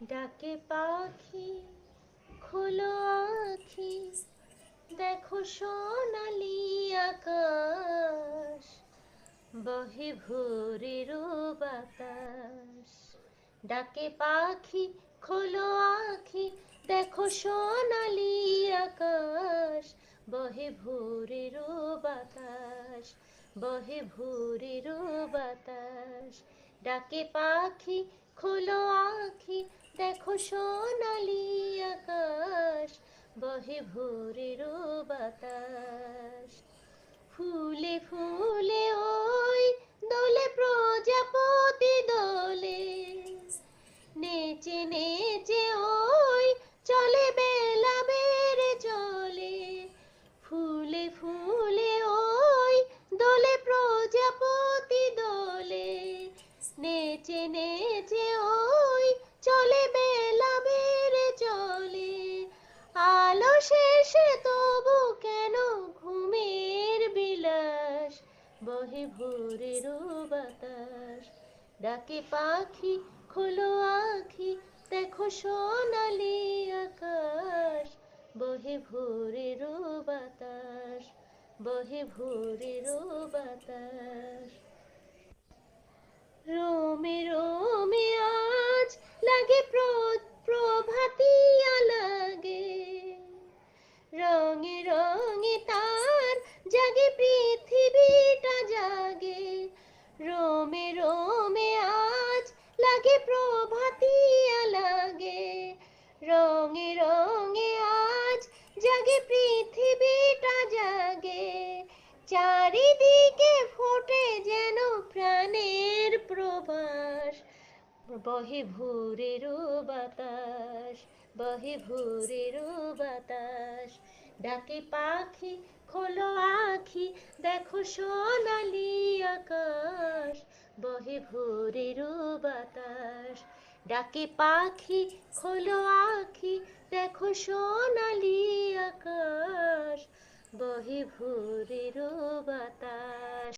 ডাকে পাখি খোলো আঁখি, দেখো সোনালি আকাশ, বহে ভোরের বাতাস। ডাকে পাখি খোলো আঁখি, দেখো সোনালি আকাশ, বহে ভোরের বাতাস, বহে ভোরের বাতাস। ডাকে পাখি খোলো আঁখি, দেখো সোনালি আকাশ, বহে ভোরের বাতাস। ফুলে ফুলে ওই দোলে প্রজাপতি দোলে, নেচে নেচে ওই চলে বেলা বেড়ে চলে। ফুলে ফুলে ওই দোলে প্রজাপতি দোলে, নেচে নেচে ওই চলে বেলা বেড়ে চলে। আলো শেষে তবু কেন ঘুমের বিলাস, বহে ভোরের বাতাস। ডাকে পাখি খোলো আঁখি, দেখো সোনালি আকাশ, বহে ভোরের বাতাস, বহে ভোরের বাতাস। রোমে রোমে আজ লাগে প্রভাতিয়া লাগে, রঙে রঙে তার জাগে পৃথিবীটা জাগে। রোমে রোমে আজ লাগে প্রভাতিয়া লাগে, রঙে রঙে আজ জাগে পৃথিবীটা জাগে। চারিদিকে ফোটে যেন প্রাণের প্রবাস, বহে ভোরের বাতাস, বহে ভোরের বাতাস। ডাকে পাখি খোলো আঁখি, দেখো সোনালি আকাশ, বহে ভোরের বাতাস। ডাকে পাখি খোলো আঁখি, দেখো সোনালি আকাশ, বহে ভোরের বাতাস।